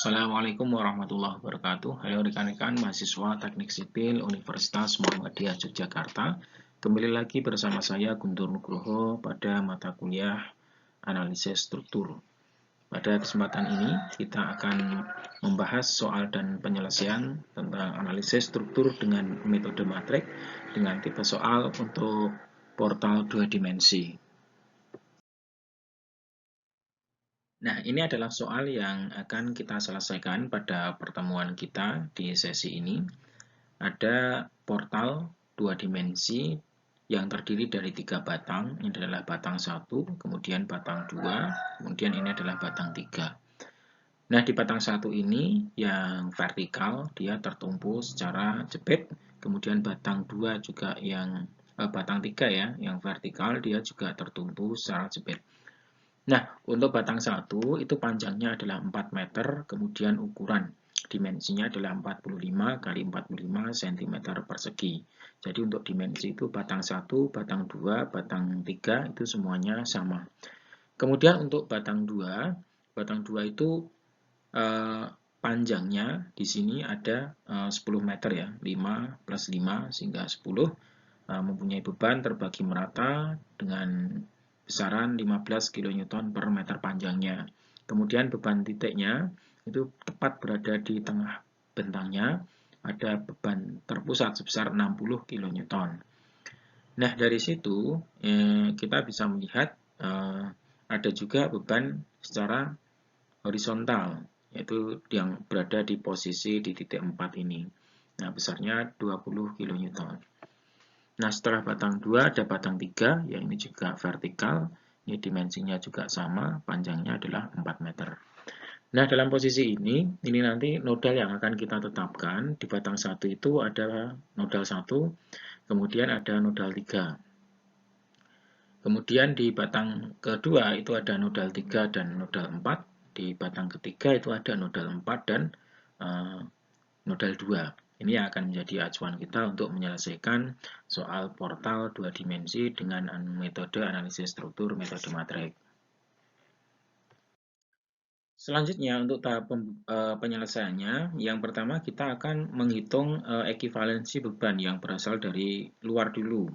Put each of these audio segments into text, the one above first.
Assalamualaikum warahmatullahi wabarakatuh. Halo rekan-rekan mahasiswa Teknik Sipil Universitas Muhammadiyah Yogyakarta. Kembali lagi bersama saya Guntur Nugroho pada mata kuliah Analisis Struktur. Pada kesempatan ini kita akan membahas soal dan penyelesaian tentang analisis struktur dengan metode matrix dengan tipe soal untuk portal 2 dimensi. Nah, ini adalah soal yang akan kita selesaikan pada pertemuan kita di sesi ini. Ada portal 2 dimensi yang terdiri dari 3 batang. Ini adalah batang 1, kemudian batang 2, kemudian ini adalah batang 3. Nah, di batang 1 ini yang vertikal, dia tertumpu secara jepit. Kemudian batang 2 juga batang 3 ya, yang vertikal, dia juga tertumpu secara jepit. Nah, untuk batang 1 itu panjangnya adalah 4 meter, kemudian ukuran dimensinya adalah 45 kali 45 cm persegi. Jadi untuk dimensi itu batang 1, batang 2, batang 3 itu semuanya sama. Kemudian untuk batang 2 itu panjangnya di sini ada 10 meter ya, 5 plus 5 sehingga 10, mempunyai beban terbagi merata dengan besaran 15 kN per meter panjangnya. Kemudian beban titiknya itu tepat berada di tengah bentangnya, ada beban terpusat sebesar 60 kN. Nah, dari situ kita bisa melihat ada juga beban secara horizontal, yaitu yang berada di posisi di titik 4 ini. Nah, besarnya 20 kN. Nah, setelah batang 2 ada batang 3, yang ini juga vertikal. Ini dimensinya juga sama, panjangnya adalah 4 meter. Nah, dalam posisi ini nanti nodal yang akan kita tetapkan. Di batang 1 itu ada nodal 1, kemudian ada nodal 3. Kemudian di batang kedua itu ada nodal 3 dan nodal 4. Di batang ketiga itu ada nodal 4 dan nodal 2. Ini yang akan menjadi acuan kita untuk menyelesaikan soal portal 2 dimensi dengan metode analisis struktur metode matrix. Selanjutnya untuk tahap penyelesaiannya, yang pertama kita akan menghitung ekivalensi beban yang berasal dari luar dulu,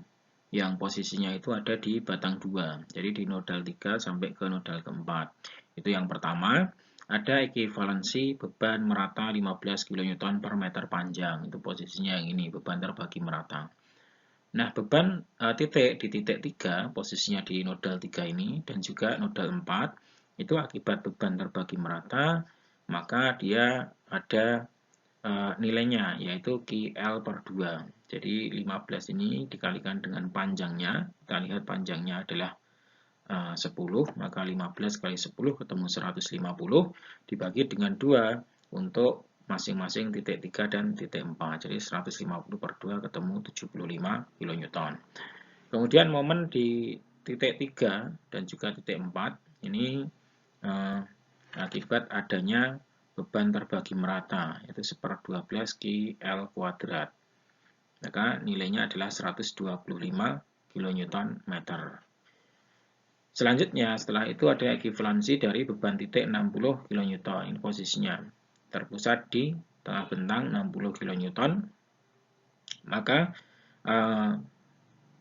yang posisinya itu ada di batang 2, jadi di nodal 3 sampai ke nodal keempat. Itu yang pertama, ada ekivalensi beban merata 15 kN per meter panjang, itu posisinya yang ini, beban terbagi merata. Nah, beban titik di titik 3, posisinya di nodal 3 ini, dan juga nodal 4, itu akibat beban terbagi merata, maka dia ada nilainya, yaitu QL per 2. Jadi 15 ini dikalikan dengan panjangnya, kita lihat panjangnya adalah 10, maka 15 kali 10 ketemu 150, dibagi dengan 2 untuk masing-masing titik 3 dan titik 4. Jadi 150 per 2 ketemu 75 kN. Kemudian momen di titik 3 dan juga titik 4 ini akibat adanya beban terbagi merata, yaitu 1/12 KL kuadrat. Maka nilainya adalah 125 kN. Selanjutnya, setelah itu ada ekivalensi dari beban titik 60 kN. Ini posisinya terpusat di tengah bentang 60 kN. Maka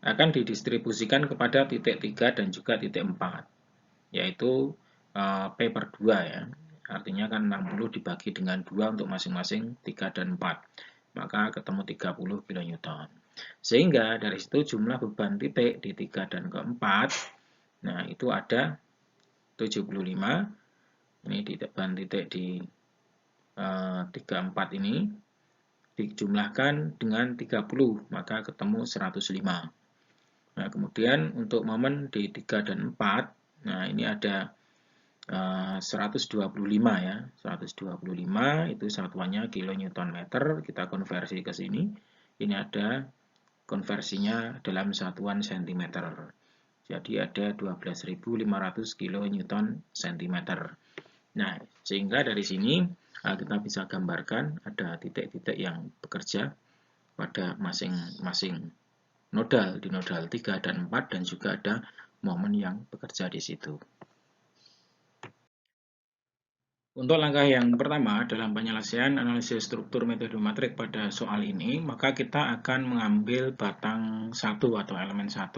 akan didistribusikan kepada titik 3 dan juga titik 4, yaitu P per 2 ya. Artinya kan 60 dibagi dengan 2 untuk masing-masing 3 dan 4. Maka ketemu 30 kN. Sehingga dari situ jumlah beban titik di 3 dan keempat, nah itu ada 75. Ini di beban titik di 34 ini dijumlahkan dengan 30, maka ketemu 105. Nah, kemudian untuk momen di 3 dan 4, nah ini ada 125 ya. 125 itu satuannya kN/meter, kita konversi ke sini. Ini ada konversinya dalam satuan cm. Jadi ada 12.500 kN/cm. Nah, sehingga dari sini kita bisa gambarkan ada titik-titik yang bekerja pada masing-masing nodal di nodal 3 dan 4, dan juga ada momen yang bekerja di situ. Untuk langkah yang pertama dalam penyelesaian analisis struktur metode matrik pada soal ini, maka kita akan mengambil batang 1 atau elemen 1.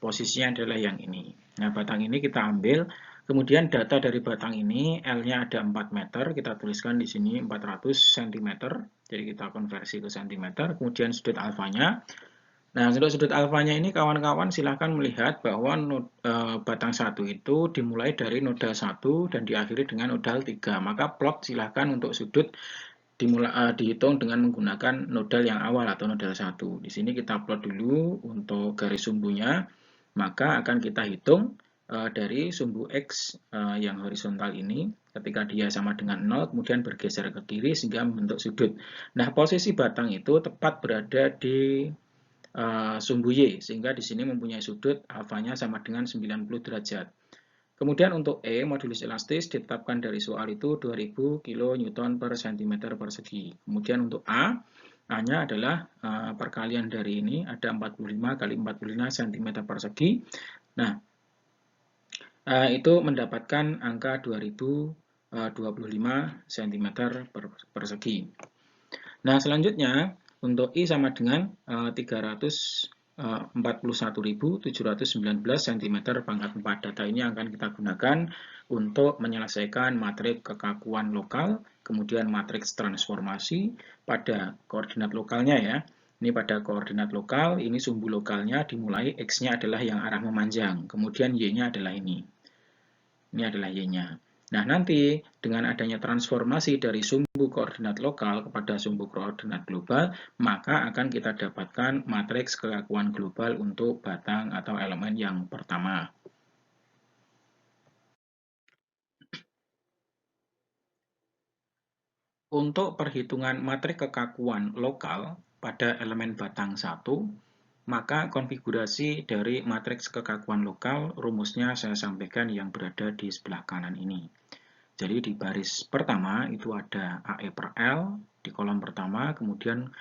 Posisinya adalah yang ini. Nah, batang ini kita ambil, kemudian data dari batang ini L-nya ada 4 meter, kita tuliskan di sini 400 cm, jadi kita konversi ke cm, kemudian sudut alfanya. Nah, untuk sudut alfanya ini kawan-kawan silahkan melihat bahwa batang 1 itu dimulai dari nodal 1 dan diakhiri dengan nodal 3. Maka plot silahkan untuk sudut dihitung dengan menggunakan nodal yang awal atau nodal 1. Di sini kita plot dulu untuk garis sumbunya, maka akan kita hitung dari sumbu X yang horizontal ini, ketika dia sama dengan 0, kemudian bergeser ke kiri sehingga membentuk sudut. Nah, posisi batang itu tepat berada di sumbu Y, sehingga di sini mempunyai sudut alfanya sama dengan 90 derajat. Kemudian untuk E, modulus elastis ditetapkan dari soal itu 2000 kN per cm persegi. Kemudian untuk A-nya adalah perkalian dari ini, ada 45 kali 45 cm persegi. Nah, itu mendapatkan angka 2025 cm persegi. Nah, selanjutnya untuk I sama dengan 341.719 cm pangkat 4. Data ini akan kita gunakan untuk menyelesaikan matrik kekakuan lokal, kemudian matriks transformasi pada koordinat lokalnya ya. Ini pada koordinat lokal, ini sumbu lokalnya dimulai X-nya adalah yang arah memanjang, kemudian Y-nya adalah ini. Ini adalah Y-nya. Nah, nanti dengan adanya transformasi dari sumbu koordinat lokal kepada sumbu koordinat global, maka akan kita dapatkan matriks kekakuan global untuk batang atau elemen yang pertama. Untuk perhitungan matrik kekakuan lokal pada elemen batang 1, maka konfigurasi dari matriks kekakuan lokal rumusnya saya sampaikan yang berada di sebelah kanan ini. Jadi di baris pertama itu ada AE per L di kolom pertama, kemudian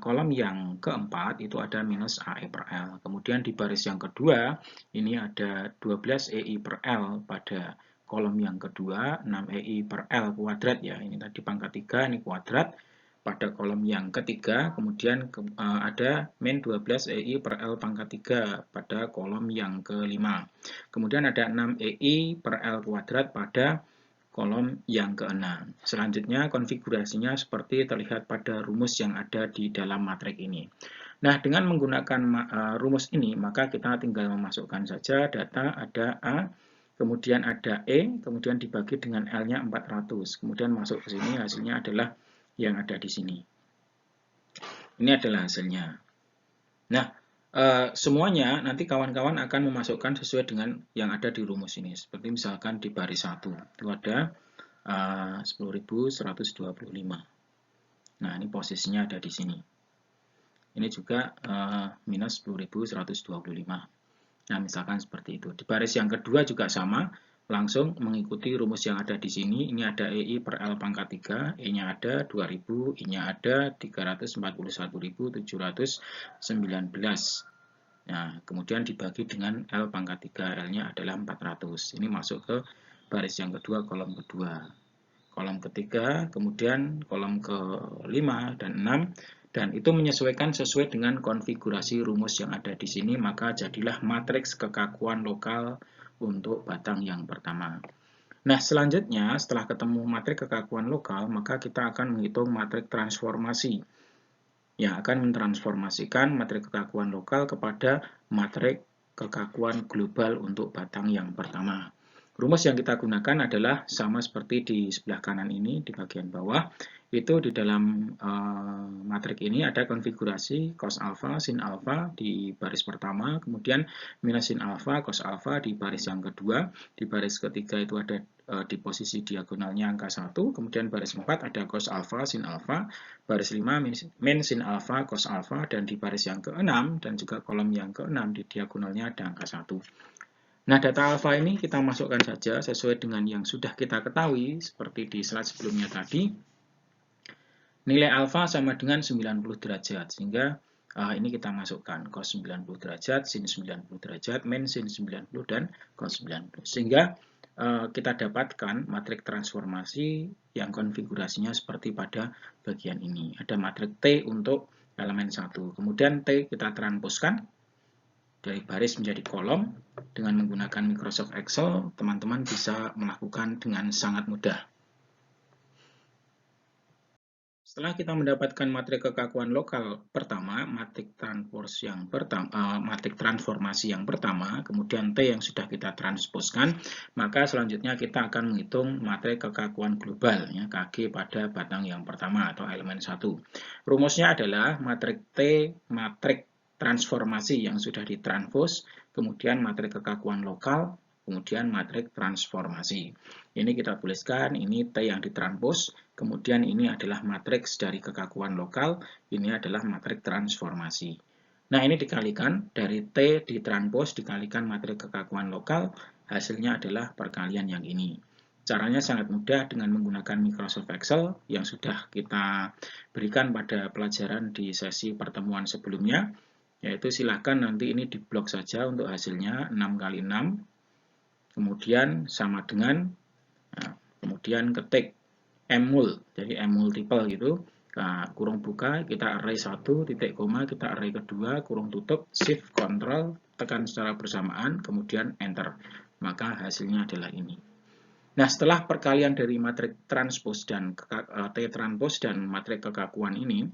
kolom yang keempat itu ada minus AE per L. Kemudian di baris yang kedua ini ada 12 EI per L pada kolom yang kedua, 6 EI per L kuadrat ya. Ini tadi pangkat 3, ini kuadrat. Pada kolom yang ketiga, kemudian ada min 12 EI per L pangkat 3 pada kolom yang kelima. Kemudian ada 6 EI per L kuadrat pada kolom yang ke-6. Selanjutnya konfigurasinya seperti terlihat pada rumus yang ada di dalam matrik ini. Nah, dengan menggunakan rumus ini, maka kita tinggal memasukkan saja data ada A, kemudian ada E, kemudian dibagi dengan L-nya 400. Kemudian masuk ke sini, hasilnya adalah yang ada di sini. Ini adalah hasilnya. Nah, semuanya nanti kawan-kawan akan memasukkan sesuai dengan yang ada di rumus ini. Seperti misalkan di baris 1, itu ada 10.125. Nah, ini posisinya ada di sini. Ini juga minus 10.125. Nah, misalkan seperti itu. Di baris yang kedua juga sama, langsung mengikuti rumus yang ada di sini. Ini ada EI per L pangkat 3, E-nya ada 2000, I-nya ada 341.719. Nah, kemudian dibagi dengan L pangkat 3, L-nya adalah 400. Ini masuk ke baris yang kedua, kolom kedua. Kolom ketiga, kemudian kolom ke-5 dan 6, dan itu menyesuaikan sesuai dengan konfigurasi rumus yang ada di sini, maka jadilah matriks kekakuan lokal untuk batang yang pertama. Nah, selanjutnya setelah ketemu matrik kekakuan lokal, maka kita akan menghitung matrik transformasi yang akan mentransformasikan matrik kekakuan lokal kepada matrik kekakuan global untuk batang yang pertama. Rumus yang kita gunakan adalah sama seperti di sebelah kanan ini, di bagian bawah. Itu di dalam matrik ini ada konfigurasi cos alpha, sin alpha di baris pertama, kemudian minus sin alpha, cos alpha di baris yang kedua. Di baris ketiga itu ada di posisi diagonalnya angka 1, kemudian baris 4 ada cos alpha, sin alpha, baris 5 min sin alpha, cos alpha, dan di baris yang ke-6 dan juga kolom yang ke-6 di diagonalnya ada angka 1. Nah, data alfa ini kita masukkan saja sesuai dengan yang sudah kita ketahui, seperti di slide sebelumnya tadi. Nilai alfa sama dengan 90 derajat, sehingga ini kita masukkan cos 90 derajat, sin 90 derajat, min sin 90, dan cos 90. Sehingga kita dapatkan matrik transformasi yang konfigurasinya seperti pada bagian ini. Ada matrik T untuk elemen 1. Kemudian T kita transposkan dari baris menjadi kolom. Dengan menggunakan Microsoft Excel, teman-teman bisa melakukan dengan sangat mudah. Setelah kita mendapatkan matrik kekakuan lokal pertama, matrik transformasi yang pertama, kemudian T yang sudah kita transposkan, maka selanjutnya kita akan menghitung matrik kekakuan global, ya, Kg pada batang yang pertama atau elemen 1. Rumusnya adalah matrik T, matrik transformasi yang sudah ditranspos, kemudian matrik kekakuan lokal, kemudian matrik transformasi. Ini kita tuliskan, ini T yang ditranspos, kemudian ini adalah matriks dari kekakuan lokal, ini adalah matriks transformasi. Nah, ini dikalikan, dari T ditranspos dikalikan matriks kekakuan lokal, hasilnya adalah perkalian yang ini. Caranya sangat mudah dengan menggunakan Microsoft Excel yang sudah kita berikan pada pelajaran di sesi pertemuan sebelumnya, yaitu silakan nanti ini diblok saja untuk hasilnya 6 kali 6, kemudian sama dengan, nah, kemudian ketik M-mul, jadi M multiple gitu, nah, kurung buka, kita array 1, titik koma, kita array kedua, kurung tutup, shift, control, tekan secara bersamaan, kemudian enter, maka hasilnya adalah ini. Nah, setelah perkalian dari matrik transpose dan T transpose dan matrik kekakuan ini,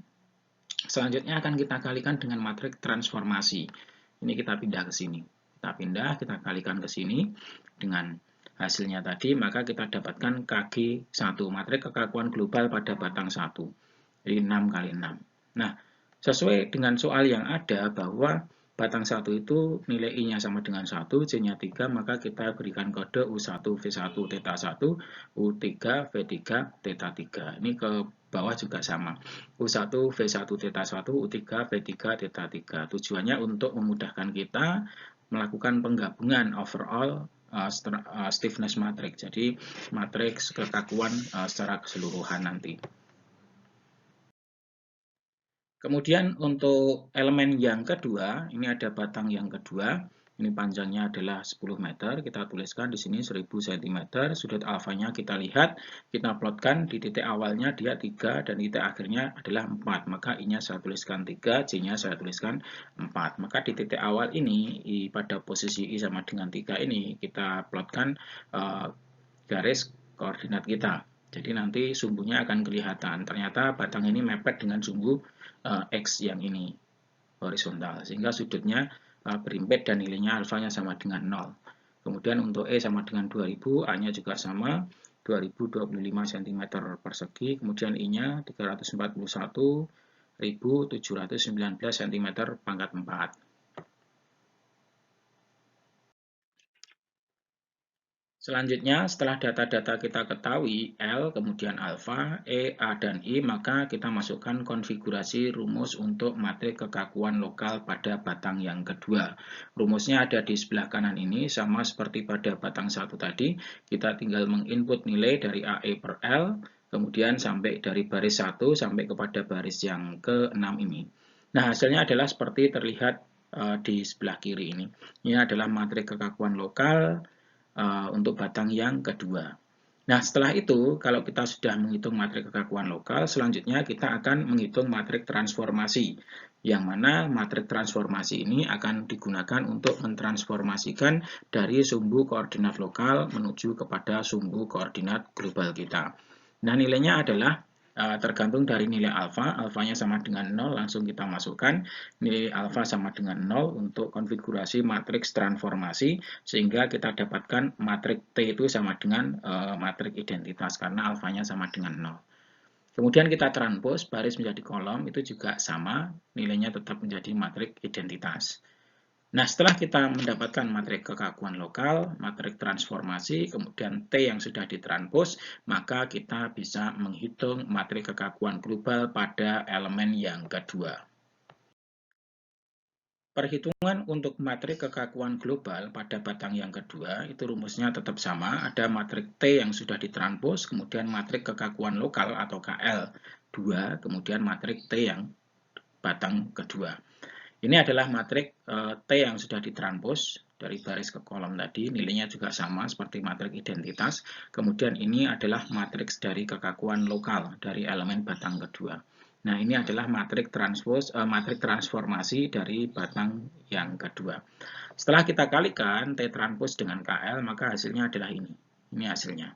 selanjutnya akan kita kalikan dengan matrik transformasi. Ini kita pindah ke sini. Kita pindah, kita kalikan ke sini dengan hasilnya tadi, maka kita dapatkan Kg1, matrik kekakuan global pada batang 1. Jadi 6 kali 6. Nah, sesuai dengan soal yang ada bahwa batang 1 itu nilai I-nya sama dengan 1, J-nya 3, maka kita berikan kode U1 V1 theta 1, U3 V3 theta 3. Ini ke bawah juga sama. U1 V1 theta 1, U3 V3 theta 3. Tujuannya untuk memudahkan kita melakukan penggabungan overall stiffness matrix. Jadi matriks kekakuan secara keseluruhan nanti. Kemudian untuk elemen yang kedua, ini ada batang yang kedua. Ini panjangnya adalah 10 meter. Kita tuliskan di sini 1000 cm. Sudut alfanya kita lihat, kita plotkan di titik awalnya dia 3 dan titik akhirnya adalah 4. Maka I-nya saya tuliskan 3, J-nya saya tuliskan 4. Maka di titik awal ini, pada posisi I sama dengan 3 ini, kita plotkan garis koordinat kita. Jadi nanti sumbunya akan kelihatan. Ternyata batang ini mepet dengan sumbu X yang ini, horizontal. Sehingga sudutnya berimpit dan nilainya alfanya sama dengan 0. Kemudian untuk E sama dengan 2000, A-nya juga sama, 2025 cm persegi. Kemudian I-nya 341.719 cm pangkat 4. Selanjutnya, setelah data-data kita ketahui, L, kemudian alfa, E, A, dan I, maka kita masukkan konfigurasi rumus untuk matrik kekakuan lokal pada batang yang kedua. Rumusnya ada di sebelah kanan ini, sama seperti pada batang 1 tadi. Kita tinggal menginput nilai dari AE per L, kemudian sampai dari baris 1 sampai kepada baris yang ke-6 ini. Nah, hasilnya adalah seperti terlihat di sebelah kiri ini. Ini adalah matrik kekakuan lokal untuk batang yang kedua. Nah, setelah itu, kalau kita sudah menghitung matrik kekakuan lokal, selanjutnya kita akan menghitung matrik transformasi, yang mana matrik transformasi ini akan digunakan untuk mentransformasikan dari sumbu koordinat lokal menuju kepada sumbu koordinat global kita. Nah, nilainya adalah tergantung dari nilai alfa, alfanya sama dengan 0, langsung kita masukkan nilai alfa sama dengan 0 untuk konfigurasi matriks transformasi, sehingga kita dapatkan matrik T itu sama dengan matrik identitas, karena alfanya sama dengan 0. Kemudian kita transpose, baris menjadi kolom, itu juga sama, nilainya tetap menjadi matrik identitas. Nah, setelah kita mendapatkan matrik kekakuan lokal, matrik transformasi, kemudian T yang sudah ditranspos, maka kita bisa menghitung matrik kekakuan global pada elemen yang kedua. Perhitungan untuk matrik kekakuan global pada batang yang kedua, itu rumusnya tetap sama, ada matrik T yang sudah ditranspos, kemudian matrik kekakuan lokal atau KL 2, kemudian matrik T yang batang kedua. Ini adalah matrik T yang sudah ditranspos, dari baris ke kolom tadi, nilainya juga sama seperti matriks identitas. Kemudian ini adalah matriks dari kekakuan lokal dari elemen batang kedua. Nah, ini adalah matriks transformasi dari batang yang kedua. Setelah kita kalikan T transpos dengan KL, maka hasilnya adalah ini. Ini hasilnya.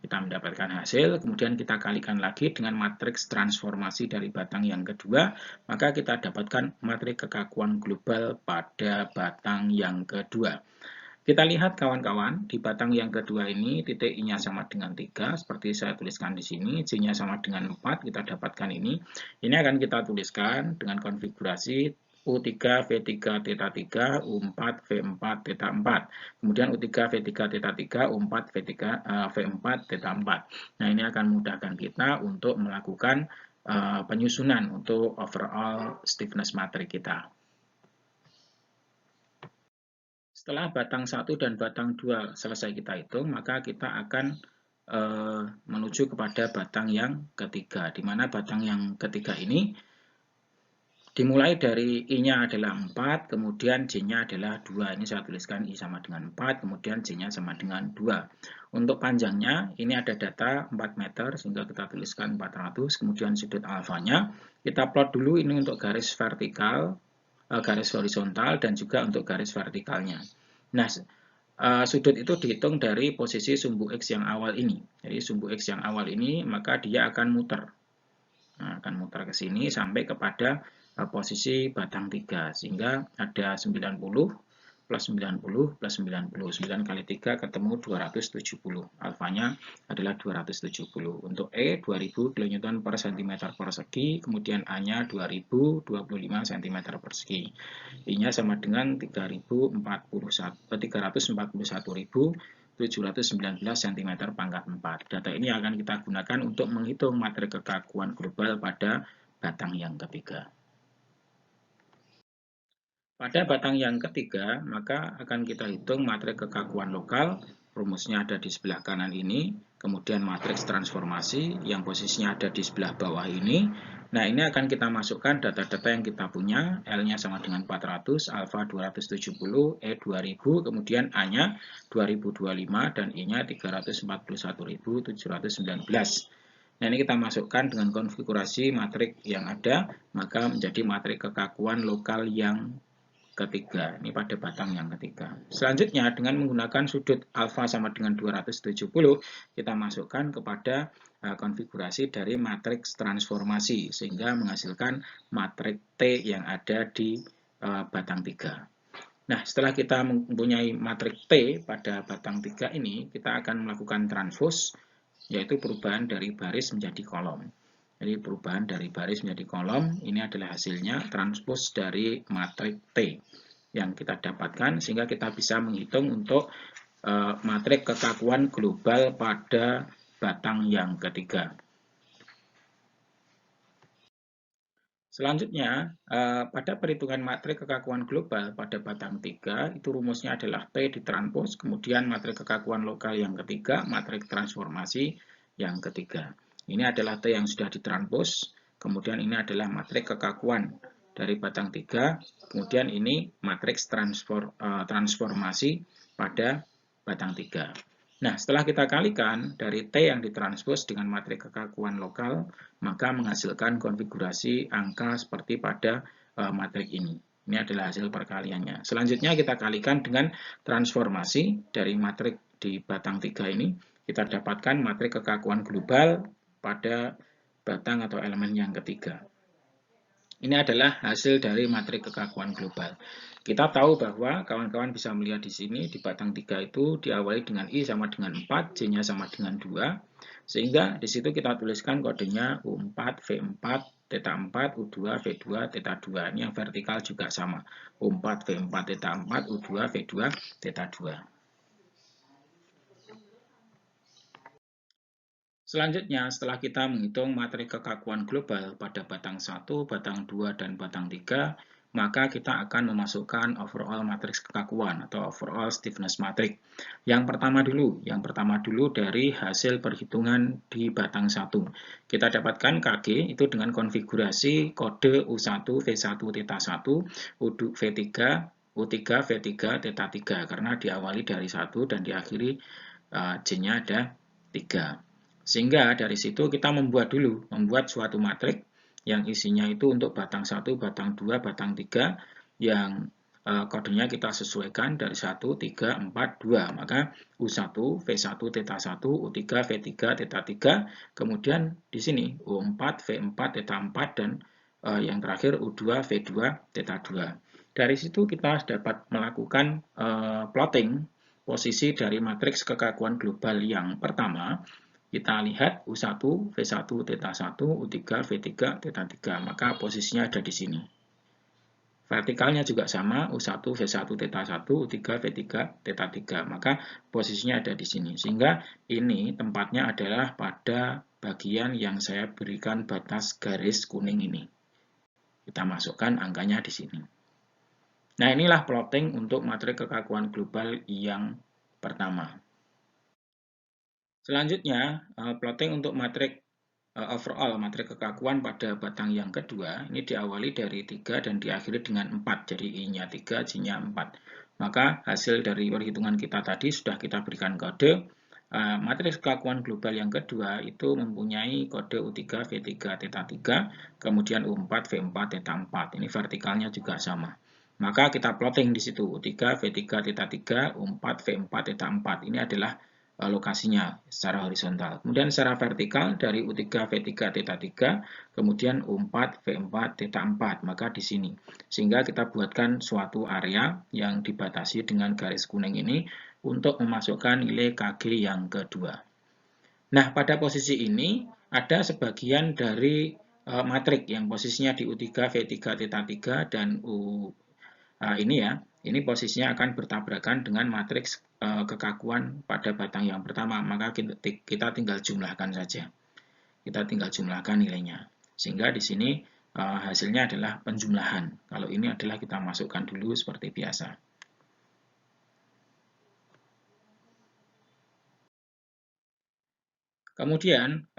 Kita mendapatkan hasil, kemudian kita kalikan lagi dengan matriks transformasi dari batang yang kedua, maka kita dapatkan matriks kekakuan global pada batang yang kedua. Kita lihat kawan-kawan, di batang yang kedua ini titik I-nya sama dengan 3, seperti saya tuliskan di sini, J-nya sama dengan 4, kita dapatkan ini. Ini akan kita tuliskan dengan konfigurasi U3, V3, Theta 3, U4, V4, Theta 4. Kemudian U3, V3, Theta 3, U4, V4, Theta 4. Nah, ini akan memudahkan kita untuk melakukan penyusunan untuk overall stiffness matrix kita. Setelah batang 1 dan batang 2 selesai kita hitung, maka kita akan menuju kepada batang yang ketiga, di mana batang yang ketiga ini dimulai dari I-nya adalah 4, kemudian J-nya adalah 2. Ini saya tuliskan I sama dengan 4, kemudian J-nya sama dengan 2. Untuk panjangnya, ini ada data 4 meter, sehingga kita tuliskan 400. Kemudian sudut alfanya, kita plot dulu ini untuk garis vertikal, garis horizontal, dan juga untuk garis vertikalnya. Nah, sudut itu dihitung dari posisi sumbu X yang awal ini. Jadi sumbu X yang awal ini, maka dia akan muter. Nah, akan muter ke sini sampai kepada posisi batang 3, sehingga ada 90 plus 90 plus 90. 9 kali 3 ketemu 270. Alfanya adalah 270. Untuk E 2000 kN per cm persegi, kemudian A-nya 2025 cm persegi. I-nya sama dengan 341.719 cm pangkat 4. Data ini akan kita gunakan untuk menghitung matriks kekakuan global pada batang yang ketiga. Pada batang yang ketiga, maka akan kita hitung matriks kekakuan lokal, rumusnya ada di sebelah kanan ini, kemudian matriks transformasi yang posisinya ada di sebelah bawah ini. Nah, ini akan kita masukkan data-data yang kita punya, L-nya sama dengan 400, alfa 270, E 2000, kemudian A-nya 2025, dan I-nya 341.719. Nah, ini kita masukkan dengan konfigurasi matriks yang ada, maka menjadi matriks kekakuan lokal yang ketiga, ini pada batang yang ketiga. Selanjutnya, dengan menggunakan sudut alfa sama dengan 270, kita masukkan kepada konfigurasi dari matriks transformasi, sehingga menghasilkan matriks T yang ada di batang 3. Nah, setelah kita mempunyai matriks T pada batang 3 ini, kita akan melakukan transpose, yaitu perubahan dari baris menjadi kolom. Jadi perubahan dari baris menjadi kolom, ini adalah hasilnya transpose dari matriks T yang kita dapatkan, sehingga kita bisa menghitung untuk matriks kekakuan global pada batang yang ketiga. Selanjutnya, pada perhitungan matriks kekakuan global pada batang 3, itu rumusnya adalah T ditranspos, kemudian matriks kekakuan lokal yang ketiga, matriks transformasi yang ketiga. Ini adalah T yang sudah ditranspos, kemudian ini adalah matriks kekakuan dari batang 3, kemudian ini matriks transformasi pada batang 3. Nah, setelah kita kalikan dari T yang ditranspos dengan matriks kekakuan lokal, maka menghasilkan konfigurasi angka seperti pada matriks ini. Ini adalah hasil perkaliannya. Selanjutnya kita kalikan dengan transformasi dari matriks di batang 3 ini. Kita dapatkan matriks kekakuan global pada batang atau elemen yang ketiga. Ini adalah hasil dari matriks kekakuan global. Kita tahu bahwa kawan-kawan bisa melihat di sini di batang 3 itu diawali dengan I sama dengan 4, J-nya sama dengan 2. Sehingga di situ kita tuliskan kodenya U4, V4, Theta 4, U2, V2, Theta 2. Ini yang vertikal juga sama. U4, V4, Theta 4, U2, V2, Theta 2. Selanjutnya, setelah kita menghitung matriks kekakuan global pada batang 1, batang 2, dan batang 3, maka kita akan memasukkan overall matriks kekakuan atau overall stiffness matrix. Yang pertama dulu dari hasil perhitungan di batang 1. Kita dapatkan KG itu dengan konfigurasi kode U1, V1, Theta 1, U2, V3, U3, V3, Theta 3 karena diawali dari 1 dan diakhiri J-nya ada 3. Sehingga dari situ kita membuat suatu matriks yang isinya itu untuk batang 1, batang 2, batang 3 yang kodenya kita sesuaikan dari 1, 3, 4, 2. Maka U1, V1, Theta 1, U3, V3, Theta 3. Kemudian di sini U4, V4, Theta 4, dan yang terakhir U2, V2, Theta 2. Dari situ kita dapat melakukan plotting posisi dari matriks kekakuan global yang pertama. Kita lihat U1, V1, Theta 1, U3, V3, Theta 3. Maka posisinya ada di sini. Vertikalnya juga sama, U1, V1, Theta 1, U3, V3, Theta 3. Maka posisinya ada di sini. Sehingga ini tempatnya adalah pada bagian yang saya berikan batas garis kuning ini. Kita masukkan angkanya di sini. Nah, inilah plotting untuk matriks kekakuan global yang pertama. Selanjutnya, plotting untuk matriks overall, matriks kekakuan pada batang yang kedua, ini diawali dari 3 dan diakhiri dengan 4. Jadi I-nya 3, J-nya 4. Maka hasil dari perhitungan kita tadi sudah kita berikan kode. Matriks kekakuan global yang kedua itu mempunyai kode U3, V3, Theta 3, kemudian U4, V4, Theta 4. Ini vertikalnya juga sama. Maka kita plotting di situ, U3, V3, Theta 3, U4, V4, Theta 4. Ini adalah lokasinya secara horizontal. Kemudian secara vertikal dari U3, V3, Theta 3, kemudian U4, V4, Theta 4. Maka di sini. Sehingga kita buatkan suatu area yang dibatasi dengan garis kuning ini untuk memasukkan nilai KG yang kedua. Nah, pada posisi ini ada sebagian dari matrik yang posisinya di U3, V3, Theta 3, dan ini posisinya akan bertabrakan dengan matriks kekakuan pada batang yang pertama. Maka kita tinggal jumlahkan saja. Kita tinggal jumlahkan nilainya. Sehingga di sini hasilnya adalah penjumlahan. Kalau ini adalah kita masukkan dulu seperti biasa. Kemudian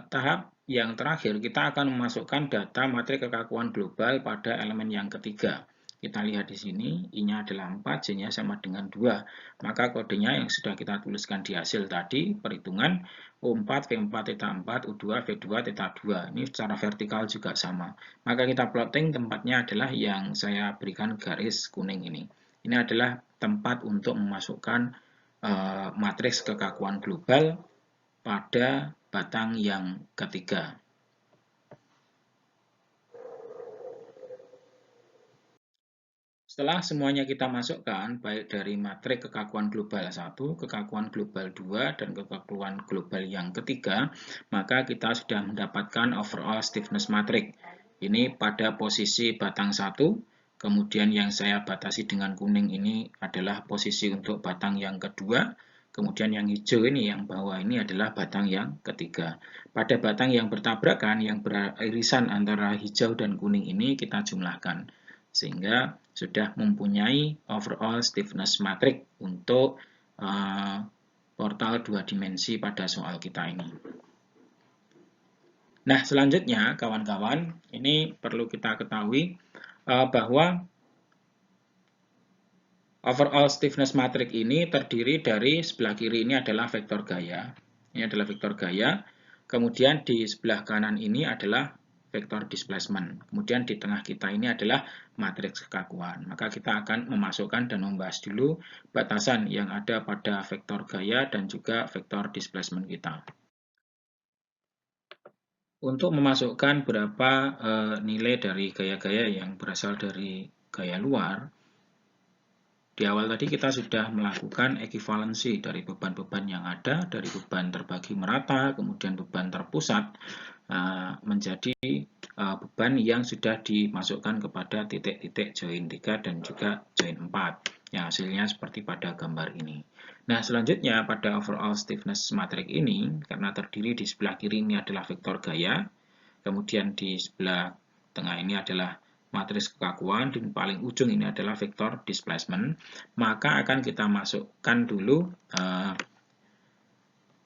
tahap yang terakhir kita akan memasukkan data matriks kekakuan global pada elemen yang ketiga. Kita lihat di sini, I-nya adalah 4, J-nya sama dengan 2. Maka kodenya yang sudah kita tuliskan di hasil tadi, perhitungan U4, V4, Theta 4, U2, V2, Theta 2. Ini secara vertikal juga sama. Maka kita plotting tempatnya adalah yang saya berikan garis kuning ini. Ini adalah tempat untuk memasukkan matriks kekakuan global pada batang yang ketiga. Setelah semuanya kita masukkan, baik dari matriks kekakuan global 1, kekakuan global 2, dan kekakuan global yang ketiga, maka kita sudah mendapatkan overall stiffness matrix. Ini pada posisi batang 1, kemudian yang saya batasi dengan kuning ini adalah posisi untuk batang yang kedua, kemudian yang hijau ini, yang bawah ini adalah batang yang ketiga. Pada batang yang bertabrakan, yang beririsan antara hijau dan kuning ini kita jumlahkan. Sehingga sudah mempunyai overall stiffness matrix untuk portal 2 dimensi pada soal kita ini. Nah, selanjutnya kawan-kawan, ini perlu kita ketahui bahwa overall stiffness matrix ini terdiri dari sebelah kiri ini adalah vektor gaya. Ini adalah vektor gaya. Kemudian di sebelah kanan ini adalah vektor displacement. Kemudian di tengah kita ini adalah matriks kekakuan. Maka kita akan memasukkan dan membahas dulu batasan yang ada pada vektor gaya dan juga vektor displacement kita. Untuk memasukkan berapa nilai dari gaya-gaya yang berasal dari gaya luar, di awal tadi kita sudah melakukan ekivalensi dari beban-beban yang ada, dari beban terbagi merata, kemudian beban terpusat, menjadi beban yang sudah dimasukkan kepada titik-titik join 3 dan juga join 4. Ya, hasilnya seperti pada gambar ini. Nah, selanjutnya pada overall stiffness matrix ini, karena terdiri di sebelah kiri ini adalah vektor gaya, kemudian di sebelah tengah ini adalah matriks kekakuan, dan paling ujung ini adalah vektor displacement, maka akan kita masukkan dulu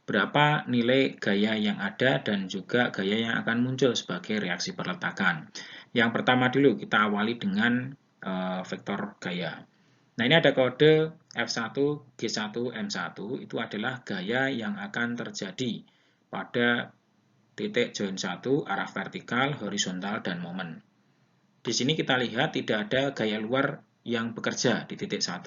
berapa nilai gaya yang ada dan juga gaya yang akan muncul sebagai reaksi perletakan. Yang pertama dulu kita awali dengan vektor gaya. Nah, ini ada kode F1, G1, M1, itu adalah gaya yang akan terjadi pada titik join 1 arah vertikal, horizontal, dan momen. Di sini kita lihat tidak ada gaya luar yang bekerja di titik 1.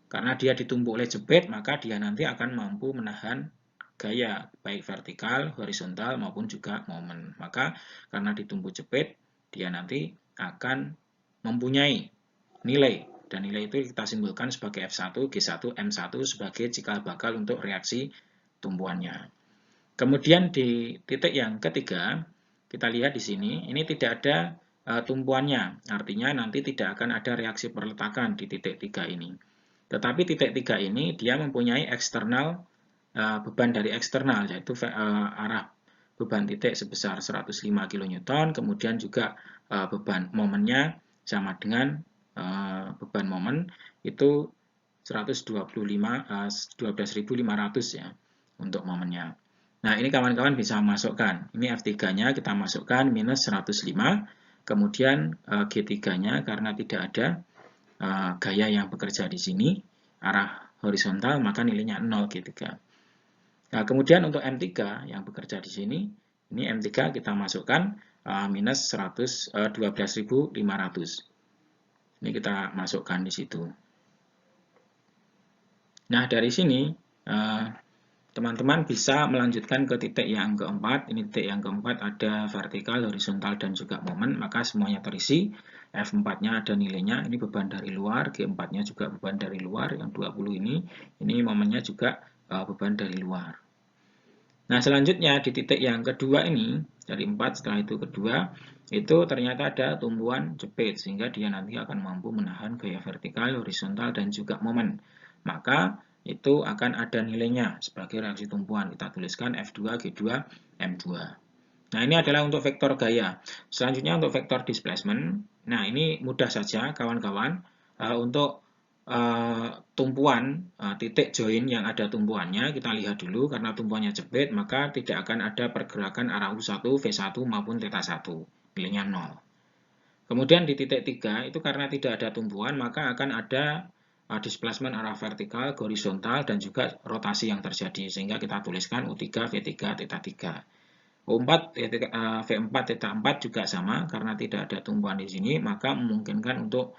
Karena dia ditumbuk oleh jepit, maka dia nanti akan mampu menahan gaya, baik vertikal, horizontal, maupun juga momen. Maka karena ditumbuk jepit, dia nanti akan mempunyai nilai. Dan nilai itu kita simbolkan sebagai F1, G1, M1 sebagai cikal bakal untuk reaksi tumbuhannya. Kemudian di titik yang ketiga, kita lihat di sini, ini tidak ada tumpuannya. Artinya nanti tidak akan ada reaksi perletakan di titik 3 ini. Tetapi titik 3 ini dia mempunyai eksternal, beban dari eksternal, yaitu arah beban titik sebesar 105 kN, kemudian juga beban momennya sama dengan beban momen itu 12.500 ya untuk momennya. Nah, ini kawan-kawan bisa masukkan. Ini F3-nya kita masukkan minus 105, kemudian G3-nya karena tidak ada gaya yang bekerja di sini, arah horizontal, maka nilainya 0 G3. Nah, kemudian untuk M3 yang bekerja di sini, ini M3 kita masukkan minus 12.500. Ini kita masukkan di situ. Nah, dari sini teman-teman bisa melanjutkan ke titik yang keempat. Ini titik yang keempat ada vertikal, horizontal, dan juga momen. Maka semuanya terisi. F4-nya ada nilainya. Ini beban dari luar. G4-nya juga beban dari luar. Yang 20 ini momennya juga beban dari luar. Nah, selanjutnya di titik yang kedua ini, dari 4 setelah itu kedua, itu ternyata ada tumbuhan jepit, sehingga dia nanti akan mampu menahan gaya vertikal, horizontal, dan juga momen. Maka itu akan ada nilainya sebagai reaksi tumpuan. Kita tuliskan F2, G2, M2. Nah, ini adalah untuk vektor gaya. Selanjutnya untuk vektor displacement. Nah, ini mudah saja kawan-kawan. Untuk tumpuan titik join yang ada tumpuannya, kita lihat dulu karena tumpuannya jepit, maka tidak akan ada pergerakan arah U1, V1 maupun θ1, nilainya 0. Kemudian di titik 3 itu karena tidak ada tumpuan, maka akan ada displacement arah vertikal, horizontal, dan juga rotasi yang terjadi, sehingga kita tuliskan U3, V3, θ3. U4, V4, θ4 juga sama, karena tidak ada tumpuan di sini, maka memungkinkan untuk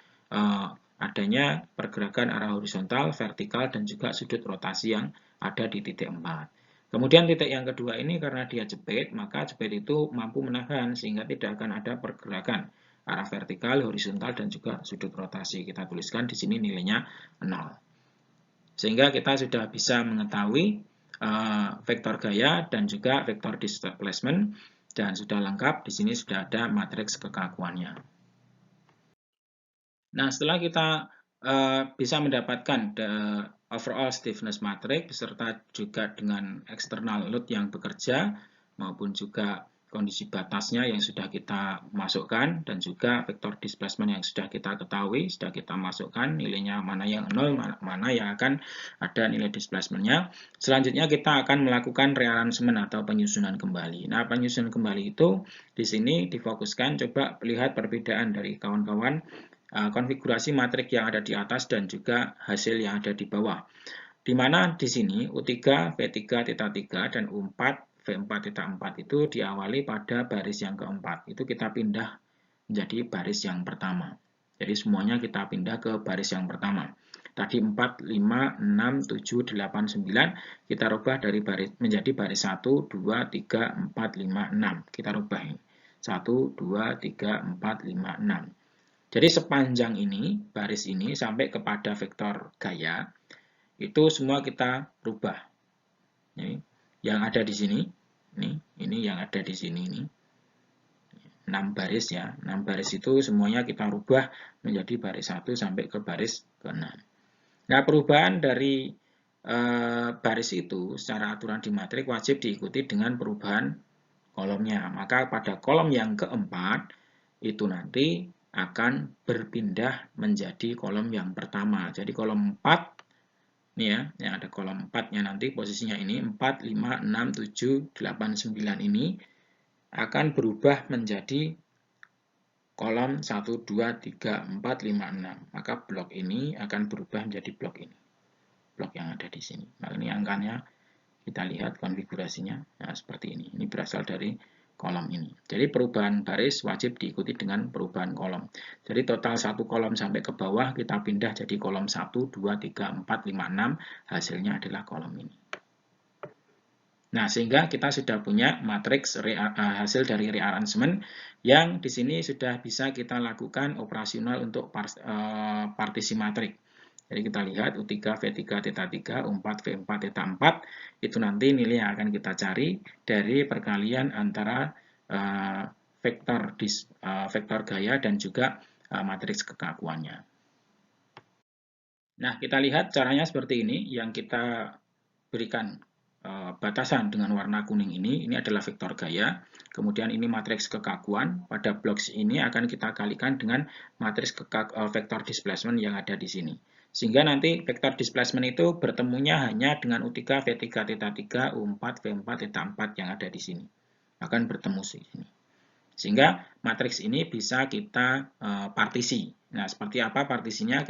adanya pergerakan arah horizontal, vertikal, dan juga sudut rotasi yang ada di titik 4. Kemudian titik yang kedua ini karena dia jepit, maka jepit itu mampu menahan sehingga tidak akan ada pergerakan arah vertikal, horizontal, dan juga sudut rotasi. Kita tuliskan di sini nilainya 0. Sehingga kita sudah bisa mengetahui vektor gaya dan juga vektor displacement, dan sudah lengkap. Di sini sudah ada matriks kekakuannya. Nah, setelah kita bisa mendapatkan the overall stiffness matrix beserta juga dengan external load yang bekerja maupun juga kondisi batasnya yang sudah kita masukkan dan juga vektor displacement yang sudah kita ketahui, sudah kita masukkan nilainya mana yang 0, mana yang akan ada nilai displacementnya. Selanjutnya kita akan melakukan rearrangement atau penyusunan kembali. Nah, penyusunan kembali itu di sini difokuskan, coba lihat perbedaan dari kawan-kawan konfigurasi matrik yang ada di atas dan juga hasil yang ada di bawah. Di mana di sini U3, V3, θ3, dan U4, V4, θ4 itu diawali pada baris yang keempat. Itu kita pindah menjadi baris yang pertama. Jadi semuanya kita pindah ke baris yang pertama. Tadi 4, 5, 6, 7, 8, 9. Kita rubah dari baris menjadi baris 1, 2, 3, 4, 5, 6. Kita rubah ini. 1, 2, 3, 4, 5, 6. Jadi sepanjang ini, baris ini sampai kepada vektor gaya, itu semua kita rubah. Ini, yang ada di sini, ini yang ada di sini, ini 6 baris ya. 6 baris itu semuanya kita rubah menjadi baris 1 sampai ke baris ke-6. Nah, perubahan dari baris itu secara aturan di matrik wajib diikuti dengan perubahan kolomnya. Maka pada kolom yang keempat itu nanti akan berpindah menjadi kolom yang pertama. Jadi kolom 4, ini ya, yang ada kolom 4-nya nanti posisinya ini, 4, 5, 6, 7, 8, 9 ini akan berubah menjadi kolom 1, 2, 3, 4, 5, 6. Maka blok ini akan berubah menjadi blok ini. Blok yang ada di sini. Nah, ini angkanya kita lihat konfigurasinya. Nah, seperti ini. Ini berasal dari kolom ini. Jadi perubahan baris wajib diikuti dengan perubahan kolom. Jadi total satu kolom sampai ke bawah kita pindah jadi kolom 1, 2, 3, 4, 5, 6. Hasilnya adalah kolom ini. Nah, sehingga kita sudah punya matriks hasil dari rearrangement yang di sini sudah bisa kita lakukan operasional untuk partisi matrik. Jadi kita lihat U3, V3, Theta 3, U4, V4, Theta 4, itu nanti nilai yang akan kita cari dari perkalian antara vektor gaya dan juga matriks kekakuannya. Nah, kita lihat caranya seperti ini, yang kita berikan batasan dengan warna kuning ini adalah vektor gaya, kemudian ini matriks kekakuan, pada blok ini akan kita kalikan dengan matriks vektor displacement yang ada di sini. Sehingga nanti vektor displacement itu bertemunya hanya dengan U3, V3, Theta 3, U4, V4, Theta 4 yang ada di sini. Akan bertemu di sini. Sehingga matriks ini bisa kita partisi. Nah, seperti apa partisinya?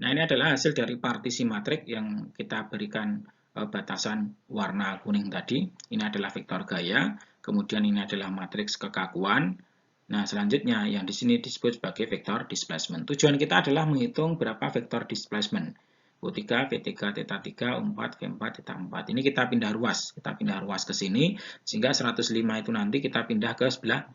Nah, ini adalah hasil dari partisi matrik yang kita berikan batasan warna kuning tadi. Ini adalah vektor gaya, kemudian ini adalah matriks kekakuan. Nah, selanjutnya yang di sini disebut sebagai vektor displacement. Tujuan kita adalah menghitung berapa vektor displacement. U3, V3, Theta 3, U4, V4, Theta 4. Ini kita pindah ruas. Kita pindah ruas ke sini, sehingga 105 itu nanti kita pindah ke sebelah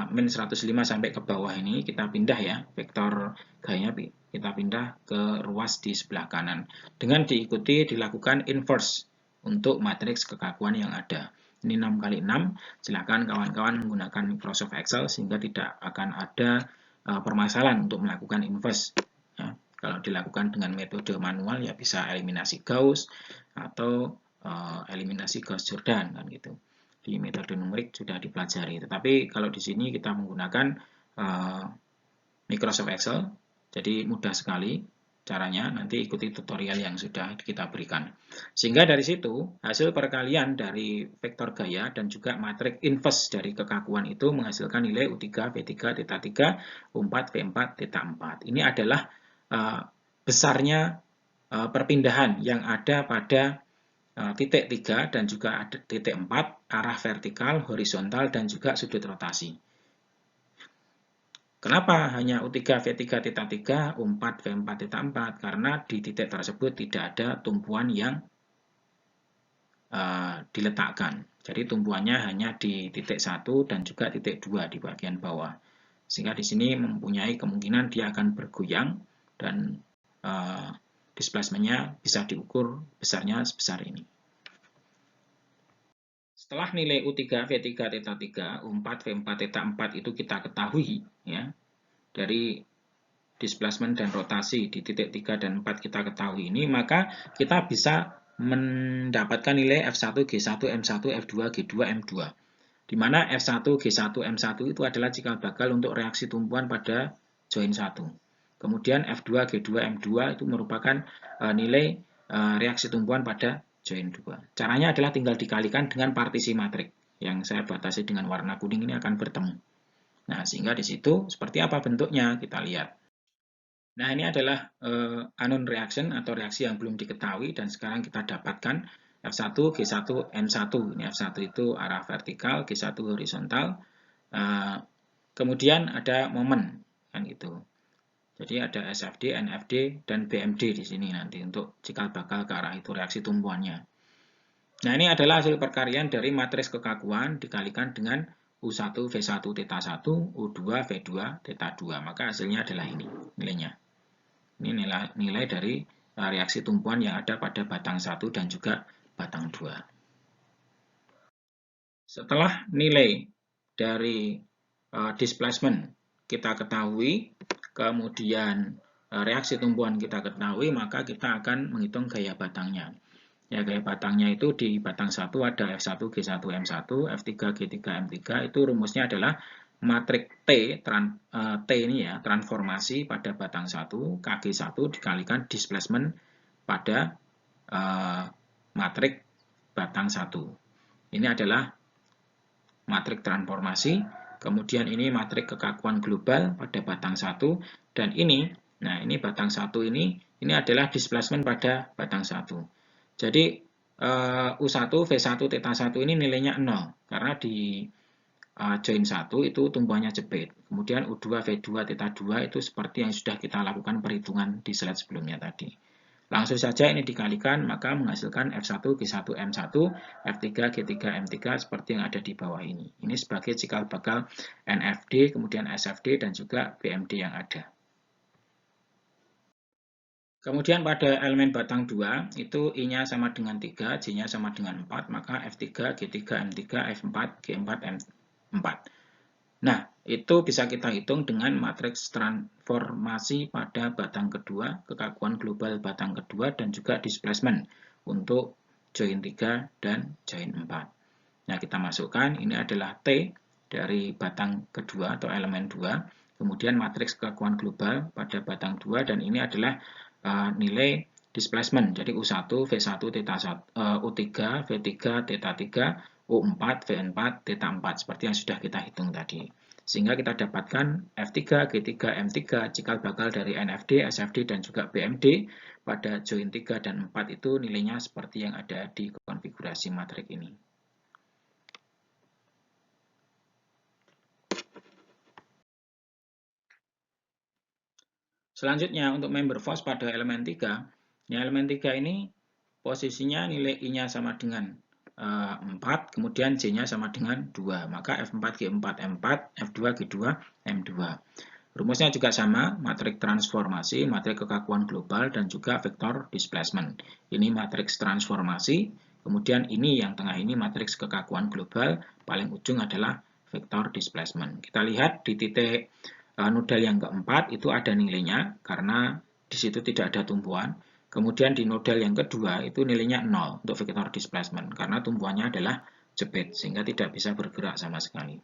min 105 sampai ke bawah ini. Kita pindah ya, vektor gayanya kita pindah ke ruas di sebelah kanan. Dengan dilakukan inverse untuk matriks kekakuan yang ada. Ini 6 kali 6, silakan kawan-kawan menggunakan Microsoft Excel sehingga tidak akan ada permasalahan untuk melakukan inverse. Ya, kalau dilakukan dengan metode manual ya bisa eliminasi Gauss atau eliminasi Gauss-Jordan kan gitu. Di metode numerik sudah dipelajari. Tetapi kalau di sini kita menggunakan Microsoft Excel, jadi mudah sekali caranya, nanti ikuti tutorial yang sudah kita berikan. Sehingga dari situ, hasil perkalian dari vektor gaya dan juga matriks inverse dari kekakuan itu menghasilkan nilai U3, V3, Theta 3, U4, V4, Theta 4. Ini adalah besarnya perpindahan yang ada pada titik 3 dan juga titik 4, arah vertikal, horizontal, dan juga sudut rotasi. Kenapa hanya U3, V3, Theta 3, U4, V4, Theta 4? Karena di titik tersebut tidak ada tumpuan yang diletakkan. Jadi tumpuannya hanya di titik 1 dan juga titik 2 di bagian bawah. Sehingga di sini mempunyai kemungkinan dia akan bergoyang dan displacement-nya bisa diukur besarnya sebesar ini. Setelah nilai U3, V3, Theta 3, U4, V4, Theta 4 itu kita ketahui, ya, dari displacement dan rotasi di titik 3 dan 4 kita ketahui ini, maka kita bisa mendapatkan nilai F1, G1, M1, F2, G2, M2. Di mana F1, G1, M1 itu adalah cikal bakal untuk reaksi tumpuan pada join 1. Kemudian F2, G2, M2 itu merupakan nilai reaksi tumpuan pada join 2. Caranya adalah tinggal dikalikan dengan partisi matrik yang saya batasi dengan warna kuning ini akan bertemu. Nah, sehingga di situ seperti apa bentuknya kita lihat. Nah, ini adalah unknown reaction atau reaksi yang belum diketahui dan sekarang kita dapatkan F1, G1, M1. Ini F1 itu arah vertikal, G1 horizontal. Kemudian ada momen kan gitu. Jadi ada SFD, NFD, dan BMD di sini nanti untuk cikal bakal ke arah itu reaksi tumpuannya. Nah, ini adalah hasil perkalian dari matriks kekakuan dikalikan dengan U1, V1, Theta 1, U2, V2, Theta 2. Maka hasilnya adalah ini nilainya. Ini nilai dari reaksi tumpuan yang ada pada batang 1 dan juga batang 2. Setelah nilai dari displacement kita ketahui, kemudian reaksi tumpuan kita ketahui, maka kita akan menghitung gaya batangnya. Ya, gaya batangnya itu di batang 1 ada F1, G1, M1, F3, G3, M3. Itu rumusnya adalah matrik T ini ya, transformasi pada batang 1, KG1 dikalikan displacement pada matrik batang 1. Ini adalah matrik transformasi kemudian ini matriks kekakuan global pada batang 1, dan ini, nah ini batang 1 ini adalah displacement pada batang 1. Jadi U1, V1, theta 1 ini nilainya 0, karena di join 1 itu tumbuhannya jepit. Kemudian U2, V2, theta 2 itu seperti yang sudah kita lakukan perhitungan di slide sebelumnya tadi. Langsung saja ini dikalikan, maka menghasilkan F1, G1, M1, F3, G3, M3 seperti yang ada di bawah ini. Ini sebagai cikal bakal NFD, kemudian SFD, dan juga BMD yang ada. Kemudian pada elemen batang 2, itu I-nya sama dengan 3, J-nya sama dengan 4, maka F3, G3, M3, F4, G4, M4. Nah, itu bisa kita hitung dengan matriks transformasi pada batang kedua, kekakuan global batang kedua, dan juga displacement untuk join 3 dan join 4. Nah, kita masukkan, ini adalah T dari batang kedua atau elemen 2, kemudian matriks kekakuan global pada batang 2, dan ini adalah nilai displacement. Jadi U1, V1, theta 1, U3, V3, theta 3, U4, V4, theta 4, seperti yang sudah kita hitung tadi. Sehingga kita dapatkan F3, G3, M3, cikal bakal dari NFD, SFD, dan juga BMD pada join 3 dan 4 itu nilainya seperti yang ada di konfigurasi matriks ini. Selanjutnya untuk member force pada elemen 3, ya elemen 3 ini posisinya nilai I-nya sama dengan 4, kemudian J-nya sama dengan 2, maka F4, G4, M4, F2, G2, M2. Rumusnya juga sama, matriks transformasi, matriks kekakuan global, dan juga vektor displacement. Ini matriks transformasi, kemudian ini yang tengah ini matriks kekakuan global, paling ujung adalah vektor displacement. Kita lihat di titik nodal yang keempat itu ada nilainya, karena di situ tidak ada tumpuan. Kemudian di nodal yang kedua itu nilainya 0 untuk vektor displacement, karena tumpuannya adalah jepit, sehingga tidak bisa bergerak sama sekali.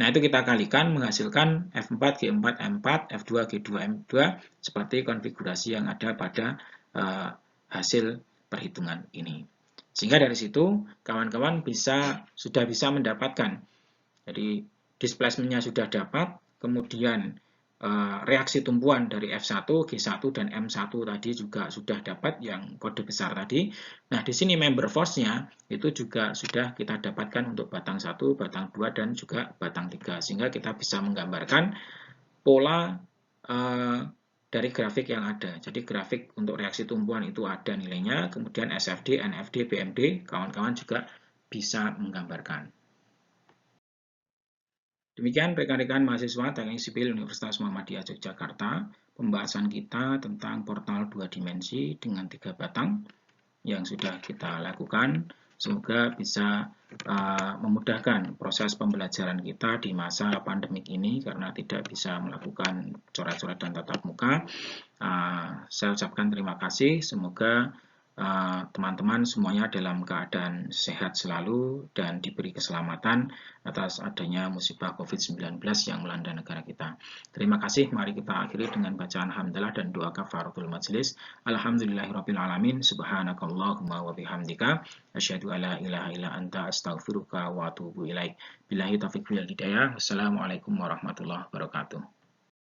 Nah, itu kita kalikan menghasilkan F4, G4, M4, F2, G2, M2 seperti konfigurasi yang ada pada hasil perhitungan ini. Sehingga dari situ kawan-kawan sudah bisa mendapatkan. Jadi displacement-nya sudah dapat, kemudian reaksi tumpuan dari F1, G1, dan M1 tadi juga sudah dapat yang kode besar tadi. Nah, di sini member force-nya itu juga sudah kita dapatkan untuk batang 1, batang 2, dan juga batang 3. Sehingga kita bisa menggambarkan pola dari grafik yang ada. Jadi grafik untuk reaksi tumpuan itu ada nilainya, kemudian SFD, NFD, BMD, kawan-kawan juga bisa menggambarkan. Demikian rekan-rekan mahasiswa Teknik Sipil Universitas Muhammadiyah Yogyakarta, pembahasan kita tentang portal 2 dimensi dengan 3 batang yang sudah kita lakukan. Semoga bisa memudahkan proses pembelajaran kita di masa pandemik ini karena tidak bisa melakukan coret-coret dan tatap muka. Saya ucapkan terima kasih, semoga teman-teman semuanya dalam keadaan sehat selalu dan diberi keselamatan atas adanya musibah COVID-19 yang melanda negara kita. Terima kasih, mari kita akhiri dengan bacaan hamdalah dan doa kafaratul majelis. Alhamdulillahirrabbilalamin, subhanakallahumma wa bihamdika, asyhadu alla ilaha illa anta astaghfiruka wa atubu ilaik. Billahi taufiq wal hidayah. Wassalamualaikum warahmatullahi wabarakatuh.